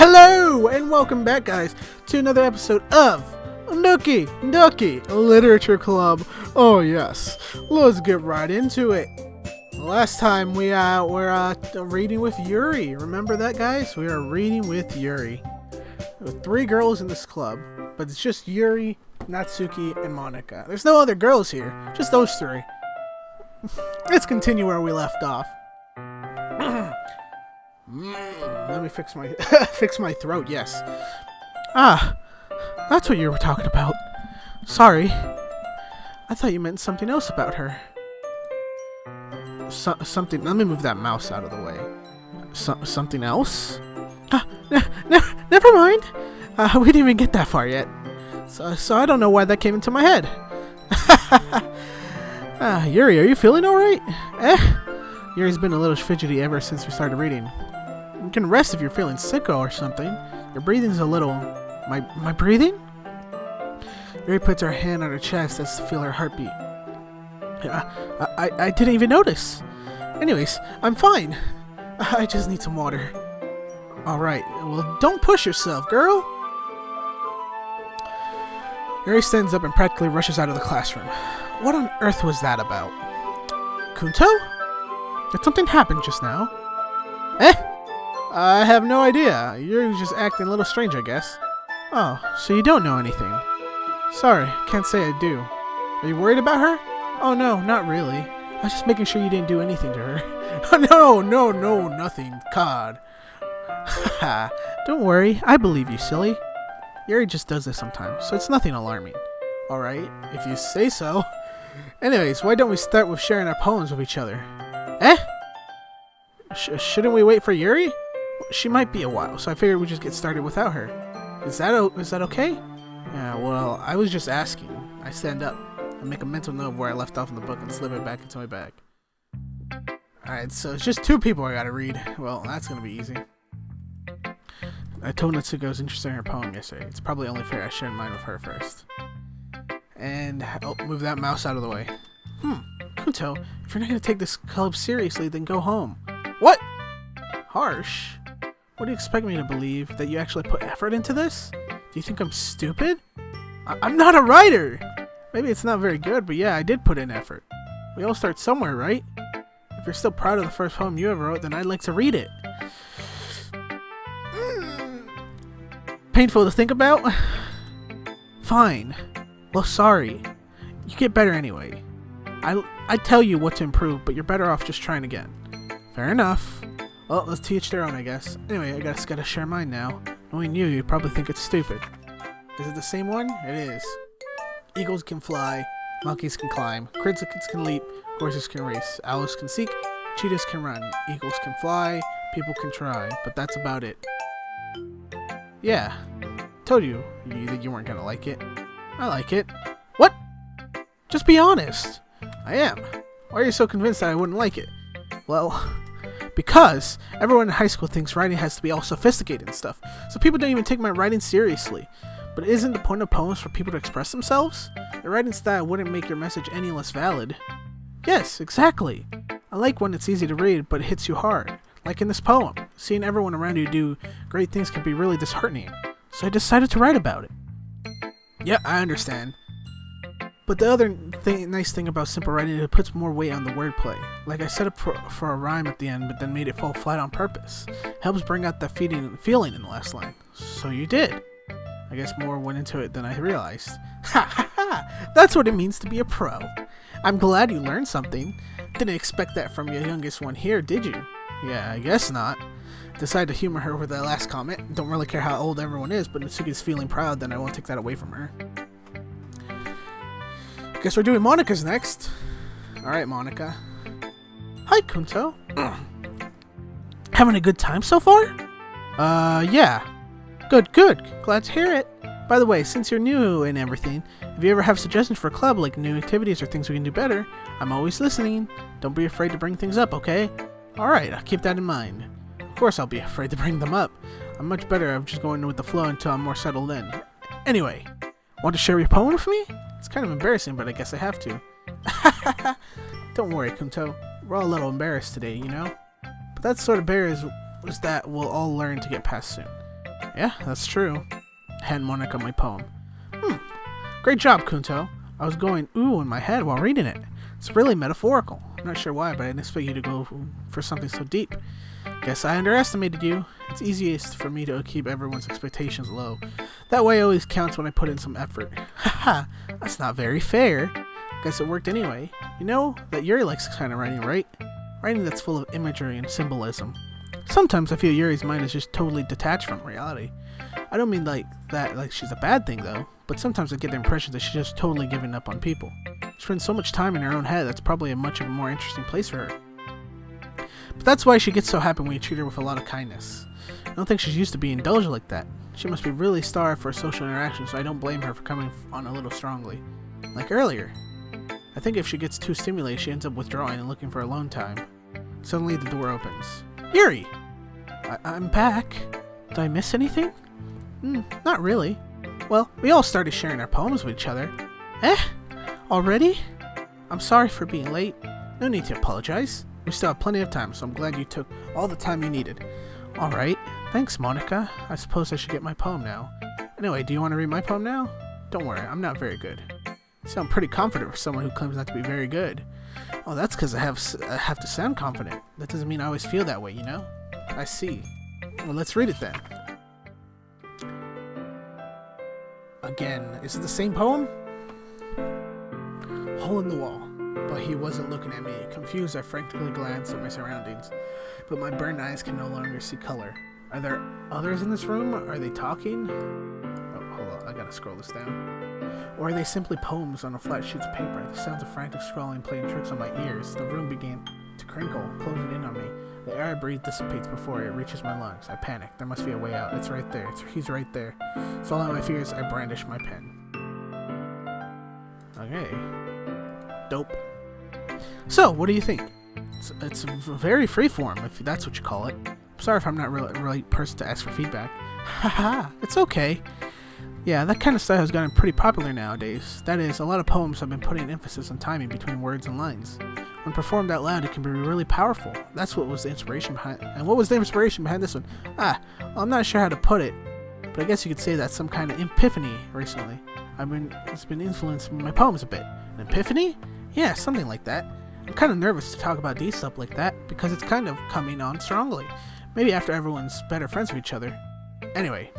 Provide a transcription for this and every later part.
Hello, and welcome back, guys, to another episode of Doki Doki Literature Club. Oh, yes. Let's get right into it. Last time we were reading with Yuri. Remember that, guys? We are reading with Yuri. There were 3 girls in this club, but it's just Yuri, Natsuki, and Monika. There's no other girls here, just those 3. Let's continue where we left off. Let me fix my fix my throat. Yes. Ah, that's what you were talking about. Sorry, I thought you meant something else about her. Something. Let me move that mouse out of the way. Something else? Never mind. We didn't even get that far yet. So I don't know why that came into my head. Yuri, are you feeling all right? Yuri's been a little fidgety ever since we started reading. You can rest if you're feeling sick or something. Your breathing's a little... My breathing? Yuri puts her hand on her chest as to feel her heartbeat. I didn't even notice. Anyways, I'm fine. I just need some water. Alright, well, don't push yourself, girl. Yuri stands up and practically rushes out of the classroom. What on earth was that about? Kunto? Did something happen just now? I have no idea. You're just acting a little strange, I guess. Oh, so you don't know anything. Sorry, can't say I do. Are you worried about her? Oh no, not really. I was just making sure you didn't do anything to her. Oh no, nothing. God. Haha, don't worry, I believe you, silly. Yuri just does this sometimes, so it's nothing alarming. Alright, if you say so. Anyways, why don't we start with sharing our poems with each other? Shouldn't we wait for Yuri? She might be a while, so I figured we'd just get started without her. Is that okay? Yeah, well, I was just asking. I stand up. I make a mental note of where I left off in the book and slip it back into my bag. Alright, so it's just 2 people I gotta read. Well, that's gonna be easy. I told Natsuko I was interested in her poem yesterday. It's probably only fair I share mine with her first. And, move that mouse out of the way. Kunto, if you're not gonna take this club seriously, then go home. What? Harsh? What do you expect me to believe? That you actually put effort into this? Do you think I'm stupid? I'm not a writer! Maybe it's not very good, but yeah, I did put in effort. We all start somewhere, right? If you're still proud of the first poem you ever wrote, then I'd like to read it. Painful to think about? Fine. Well, sorry. You get better anyway. I tell you what to improve, but you're better off just trying again. Fair enough. Well, let's teach their own, I guess. Anyway, I just gotta share mine now. Knowing you'd probably think it's stupid. Is it the same one? It is. Eagles can fly, monkeys can climb, crickets can leap, horses can race, owls can seek, cheetahs can run, eagles can fly, people can try, but that's about it. Yeah. Told you that you weren't gonna like it. I like it. What? Just be honest. I am. Why are you so convinced that I wouldn't like it? Well, because everyone in high school thinks writing has to be all sophisticated and stuff, so people don't even take my writing seriously. But isn't the point of poems for people to express themselves? Your writing style wouldn't make your message any less valid. Yes, exactly. I like when it's easy to read, but it hits you hard. Like in this poem, seeing everyone around you do great things can be really disheartening. So I decided to write about it. Yeah, I understand. But the other nice thing about simple writing is it puts more weight on the wordplay. Like I set up for a rhyme at the end, but then made it fall flat on purpose. Helps bring out that feeling in the last line. So you did. I guess more went into it than I realized. Ha ha ha! That's what it means to be a pro. I'm glad you learned something. Didn't expect that from your youngest one here, did you? Yeah, I guess not. Decided to humor her with that last comment. Don't really care how old everyone is, but Natsuki's feeling proud, then I won't take that away from her. Guess we're doing Monika's next. Alright, Monika. Hi, Kunto. Having a good time so far? Yeah. Good. Glad to hear it. By the way, since you're new and everything, if you ever have suggestions for a club, like new activities or things we can do better, I'm always listening. Don't be afraid to bring things up, okay? Alright, I'll keep that in mind. Of course I'll be afraid to bring them up. I'm much better at just going with the flow until I'm more settled in. Anyway, want to share your poem with me? It's kind of embarrassing, but I guess I have to. Don't worry, Kunto. We're all a little embarrassed today, you know? But that sort of barriers that we'll all learn to get past soon. Yeah, that's true. Hand Monica my poem. Great job, Kunto. I was going ooh in my head while reading it. It's really metaphorical. I'm not sure why, but I didn't expect you to go for something so deep. Guess I underestimated you. It's easiest for me to keep everyone's expectations low. That way it always counts when I put in some effort. Haha, that's not very fair. Guess it worked anyway. You know that Yuri likes this kind of writing, right? Writing that's full of imagery and symbolism. Sometimes I feel Yuri's mind is just totally detached from reality. I don't mean like that, like she's a bad thing though, but sometimes I get the impression that she's just totally giving up on people. She spends so much time in her own head, that's probably a much of a more interesting place for her. But that's why she gets so happy when you treat her with a lot of kindness. I don't think she's used to being indulged like that. She must be really starved for social interaction, so I don't blame her for coming on a little strongly. Like earlier. I think if she gets too stimulated, she ends up withdrawing and looking for alone time. Suddenly the door opens. Yuri! I'm back. Did I miss anything? Not really. Well, we all started sharing our poems with each other. Eh? Already? I'm sorry for being late. No need to apologize. We still have plenty of time, so I'm glad you took all the time you needed. Alright. Thanks, Monica. I suppose I should get my poem now. Anyway, do you want to read my poem now? Don't worry, I'm not very good. You sound pretty confident for someone who claims not to be very good. Oh, that's because I have to sound confident. That doesn't mean I always feel that way, you know? I see. Well, let's read it then. Again, is it the same poem? Hole in the wall. But he wasn't looking at me. Confused, I frantically glanced at my surroundings. But my burned eyes can no longer see color. Are there others in this room? Are they talking? Oh, hold on. I gotta scroll this down. Or are they simply poems on a flat sheets of paper? The sounds of frantic scrawling playing tricks on my ears. The room began to crinkle, closing in on me. The air I breathe dissipates before it reaches my lungs. I panic. There must be a way out. It's right there. He's right there. Swallowing my fears, I brandish my pen. Okay. Dope. So, what do you think? It's very freeform, if that's what you call it. I'm sorry if I'm not really the right person to ask for feedback. Haha, it's okay. Yeah, that kind of style has gotten pretty popular nowadays. That is, a lot of poems have been putting emphasis on timing between words and lines. When performed out loud, it can be really powerful. That's what was the inspiration behind. And what was the inspiration behind this one? Well, I'm not sure how to put it, but I guess you could say that's some kind of epiphany recently. It's been influencing my poems a bit. An epiphany? Yeah, something like that. I'm kind of nervous to talk about D stuff like that because it's kind of coming on strongly. Maybe after everyone's better friends with each other. Anyway,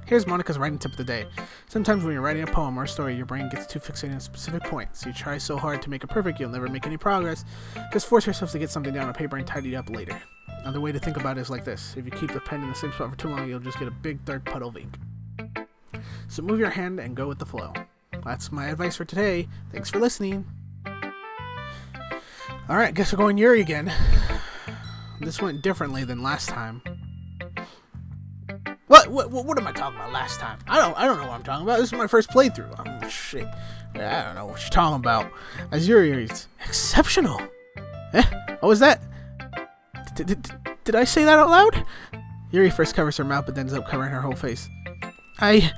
here's Monica's writing tip of the day. Sometimes when you're writing a poem or a story, your brain gets too fixated on specific points. You try so hard to make it perfect, you'll never make any progress. Just force yourself to get something down on paper and tidy it up later. Another way to think about it is like this. If you keep the pen in the same spot for too long, you'll just get a big dark puddle of ink. So move your hand and go with the flow. That's my advice for today. Thanks for listening. Alright, guess we're going Yuri again. This went differently than last time. What am I talking about last time? I don't know what I'm talking about. This is my first playthrough. Shit. I don't know what you're talking about. As Yuri's exceptional. What was that? Did I say that out loud? Yuri first covers her mouth, but then ends up covering her whole face. He's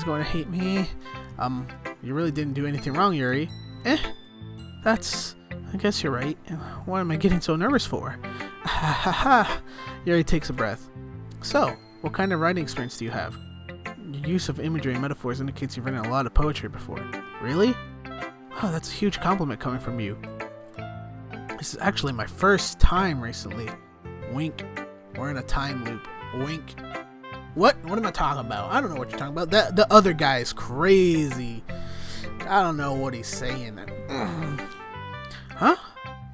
going to hate me. You really didn't do anything wrong, Yuri. I guess you're right. What am I getting so nervous for? Ha ha ha. Yuri takes a breath. So, what kind of writing experience do you have? Your use of imagery and metaphors indicates you've written a lot of poetry before. Really? Oh, that's a huge compliment coming from you. This is actually my first time recently. Wink. We're in a time loop. Wink. What am I talking about? I don't know what you're talking about. The other guy is crazy. I don't know what he's saying. Huh?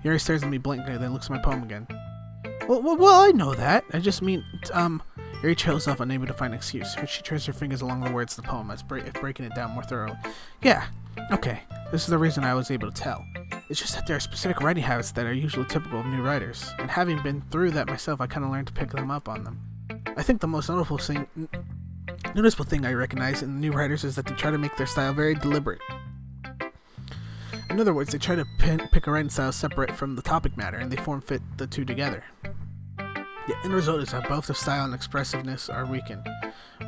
Yuri stares at me blankly, then looks at my poem again. Well, I know that. I just mean, Yuri trails off, unable to find an excuse. She traces her fingers along the words of the poem, as breaking it down more thoroughly. Yeah, okay. This is the reason I was able to tell. It's just that there are specific writing habits that are usually typical of new writers, and having been through that myself, I kind of learned to pick them up on them. I think the most noticeable thing I recognize in new writers is that they try to make their style very deliberate. In other words, they try to pick a writing style separate from the topic matter, and they form-fit the two together. The end result is that both the style and expressiveness are weakened.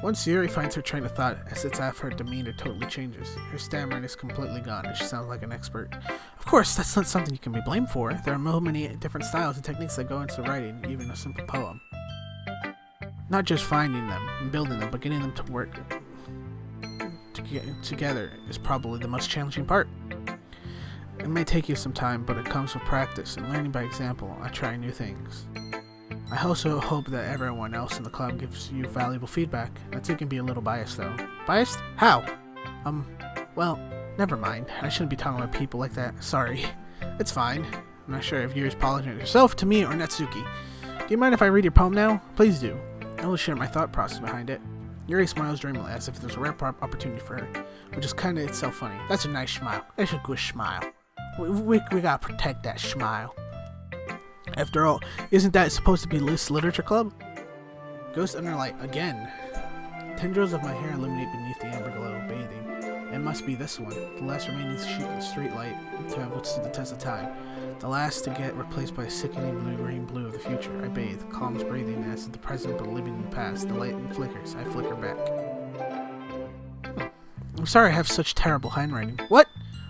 Once Yuri finds her train of thought, as it's after her demeanor totally changes. Her stammering is completely gone, and she sounds like an expert. Of course, that's not something you can be blamed for. There are so many different styles and techniques that go into writing, even a simple poem. Not just finding them and building them, but getting them to work together is probably the most challenging part. It may take you some time, but it comes with practice and learning by example. I try new things. I also hope that everyone else in the club gives you valuable feedback. That too can be a little biased though. Biased? How? Well, never mind. I shouldn't be talking about people like that. Sorry. It's fine. I'm not sure if you're apologizing yourself, to me, or Natsuki. Do you mind if I read your poem now? Please do. I will share my thought process behind it. Yuri smiles dreamily as if there's a rare opportunity for her, which is kinda itself funny. That's a nice smile. That's a good smile. We gotta protect that smile. After all, isn't that supposed to be List's literature club? Ghost under light again. Tendrils of my hair illuminate beneath the amber glow, bathing. It must be this one, the last remaining sheet of street light to have withstood the test of time. The last to get replaced by a sickening blue-green blue of the future. I bathe, calm as breathing as the present but living in the past. The light flickers. I flicker back. I'm sorry I have such terrible handwriting. What?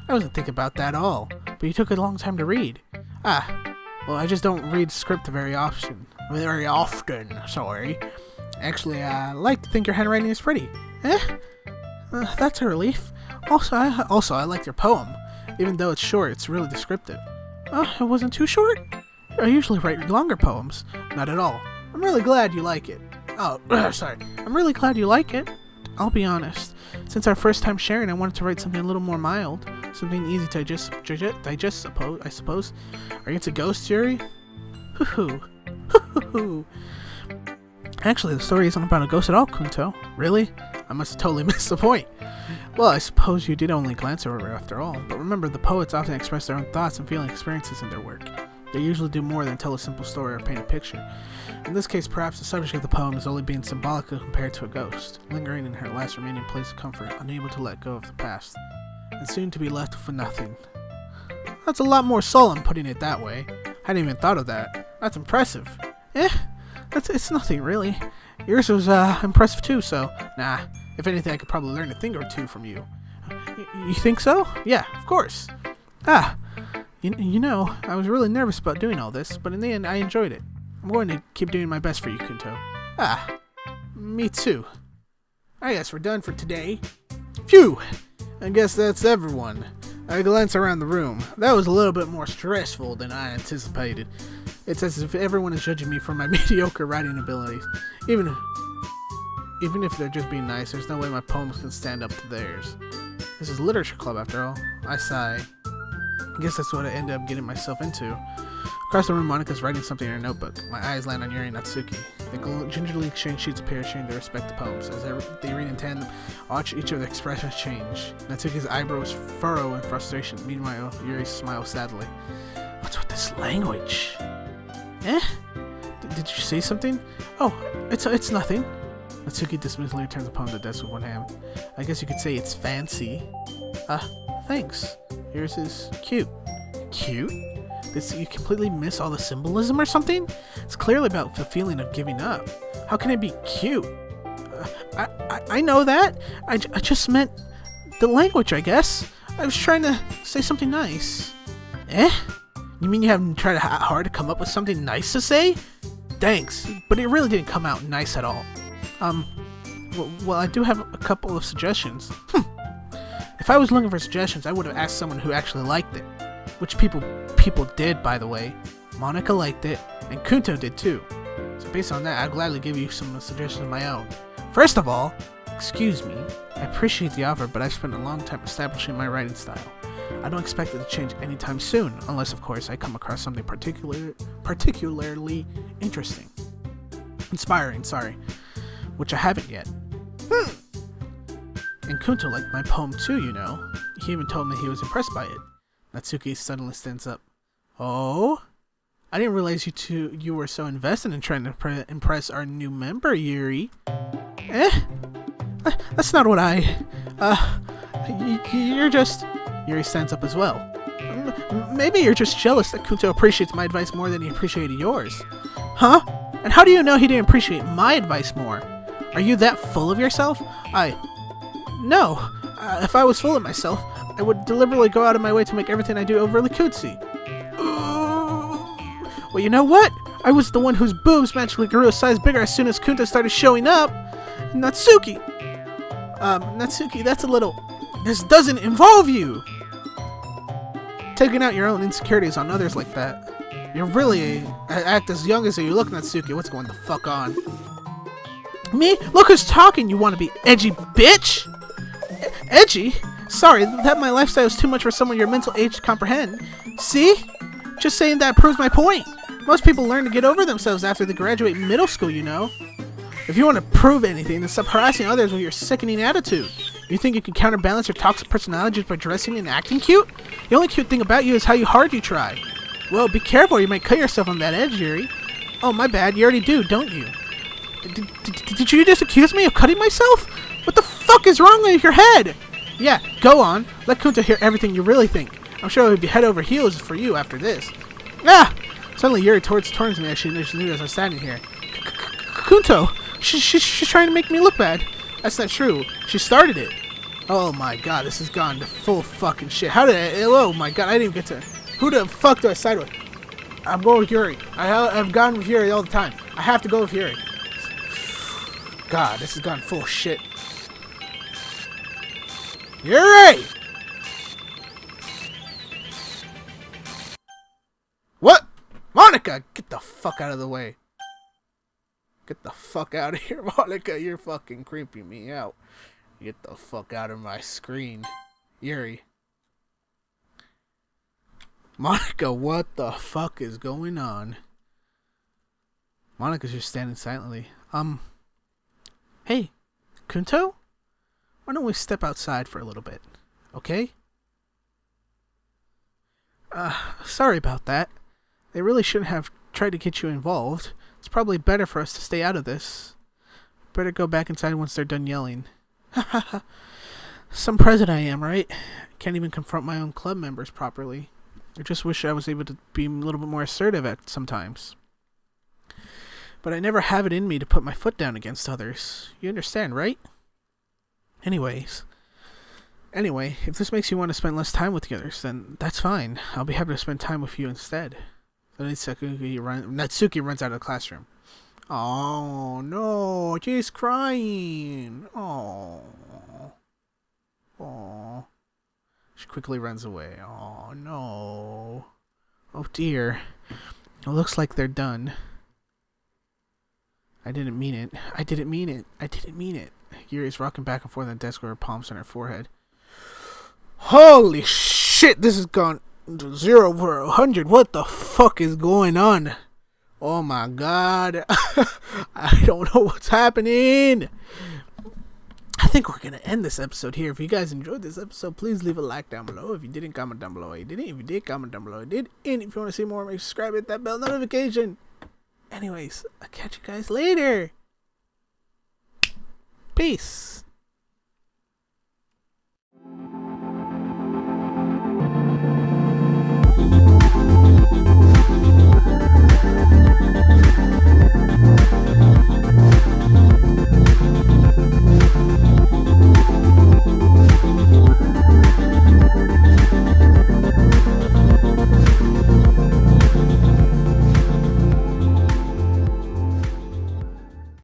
I wasn't thinking about that at all. But you took a long time to read. Well, I just don't read script very often. Sorry. Actually, I like to think your handwriting is pretty. That's a relief. Also, I like your poem. Even though it's short, it's really descriptive. It wasn't too short? I usually write longer poems. Not at all. I'm really glad you like it. Sorry. I'm really glad you like it. I'll be honest. Since our first time sharing, I wanted to write something a little more mild. Something easy to digest, I suppose. Are you into ghosts, Yuri? Hoo-hoo. Actually, the story isn't about a ghost at all, Kunto. Really? I must have totally missed the point. Well, I suppose you did only glance over it after all. But remember, the poets often express their own thoughts and feeling experiences in their work. They usually do more than tell a simple story or paint a picture. In this case, perhaps the subject of the poem is only being symbolically compared to a ghost, lingering in her last remaining place of comfort, unable to let go of the past, and soon to be left for nothing. That's a lot more solemn, putting it that way. I hadn't even thought of that. That's impressive. It's nothing, really. Yours was, impressive too, so, nah. If anything, I could probably learn a thing or two from you. You think so? Yeah, of course. You know, I was really nervous about doing all this, but in the end, I enjoyed it. I'm going to keep doing my best for you, Kunto. Me too. I guess we're done for today. Phew! I guess that's everyone. I glance around the room. That was a little bit more stressful than I anticipated. It's as if everyone is judging me for my mediocre writing abilities. Even if they're just being nice, there's no way my poems can stand up to theirs. This is literature club after all. I sigh. I guess that's what I ended up getting myself into. Across the room, Monika's writing something in her notebook. My eyes land on Yuri and Natsuki. They gingerly exchange sheets of paper, sharing their respective poems. As they read in tandem, watch each of their expressions change. Natsuki's eyebrows furrow in frustration. Meanwhile, Yuri smiles sadly. What's with this language? Did you say something? Oh, it's nothing. Natsuki dismissively turns the poem to the desk with one hand. I guess you could say it's fancy. Thanks. Yours is cute. Cute? Did you completely miss all the symbolism or something? It's clearly about the feeling of giving up. How can it be cute? I know that. I just meant the language, I guess. I was trying to say something nice. You mean you haven't tried hard to come up with something nice to say? Thanks, but it really didn't come out nice at all. Well, I do have a couple of suggestions. If I was looking for suggestions, I would have asked someone who actually liked it. Which people did, by the way. Monika liked it, and Kunto did too. So based on that, I'd gladly give you some suggestions of my own. First of all, excuse me, I appreciate the offer, but I've spent a long time establishing my writing style. I don't expect it to change anytime soon, unless of course I come across something particularly interesting. Inspiring, which I haven't yet. And Kunto liked my poem too, you know. He even told me he was impressed by it. Natsuki suddenly stands up. Oh? I didn't realize you were so invested in trying to impress our new member, Yuri. That's not what you're just... Yuri stands up as well. Maybe you're just jealous that Kunto appreciates my advice more than he appreciated yours. Huh? And how do you know he didn't appreciate my advice more? Are you that full of yourself? No. If I was full of myself, I would deliberately go out of my way to make everything I do overly cutesy. Well, you know what? I was the one whose boobs magically grew a size bigger as soon as Kunta started showing up. Natsuki! Natsuki, that's a little... This doesn't involve you! Taking out your own insecurities on others like that. You really act as young as you look, Natsuki. What's going the fuck on? Me? Look who's talking, you want to be edgy bitch! Edgy? Sorry, that my lifestyle is too much for someone your mental age to comprehend. See? Just saying that proves my point. Most people learn to get over themselves after they graduate middle school, you know. If you want to prove anything, then stop harassing others with your sickening attitude. You think you can counterbalance your toxic personality just by dressing and acting cute? The only cute thing about you is how hard you try. Well, be careful, you might cut yourself on that edge, Yuri. Oh, my bad, you already do, don't you? Did you just accuse me of cutting myself? What the fuck is wrong with your head? Yeah, go on. Let Kunta hear everything you really think. I'm sure it would be head over heels for you after this. Ah! Suddenly Yuri turns me as she knew as I was standing here. Kunto! She's trying to make me look bad. That's not true. She started it. Oh my god, this has gone to full fucking shit. How did I... Oh my god, I didn't even get to... Who the fuck do I side with? I'm going with Yuri. I've gone with Yuri all the time. I have to go with Yuri. God, this has gone full shit. Yuri! What? Monica! Get the fuck out of the way. Get the fuck out of here, Monica. You're fucking creeping me out. Get the fuck out of my screen. Yuri. Monica, what the fuck is going on? Monica's just standing silently. Hey, Kunto? Why don't we step outside for a little bit, okay? Sorry about that. They really shouldn't have tried to get you involved. It's probably better for us to stay out of this. Better go back inside once they're done yelling. Some president I am, right? Can't even confront my own club members properly. I just wish I was able to be a little bit more assertive at sometimes. But I never have it in me to put my foot down against others. You understand, right? Anyway, if this makes you want to spend less time with the others, then that's fine. I'll be happy to spend time with you instead. Natsuki runs out of the classroom. Oh no, she's crying. Oh. She quickly runs away. Oh no. Oh dear. It looks like they're done. I didn't mean it. I didn't mean it. Yuri's rocking back and forth on the desk with her palms on her forehead. Holy shit, this has gone to 0 over 100. What the fuck is going on? Oh my god. I don't know what's happening. I think we're gonna end this episode here. If you guys enjoyed this episode, please leave a like down below. If you didn't, comment down below. If you did, comment down below. And if you want to see more, make sure to subscribe, hit that bell notification. Anyways, I'll catch you guys later. Peace.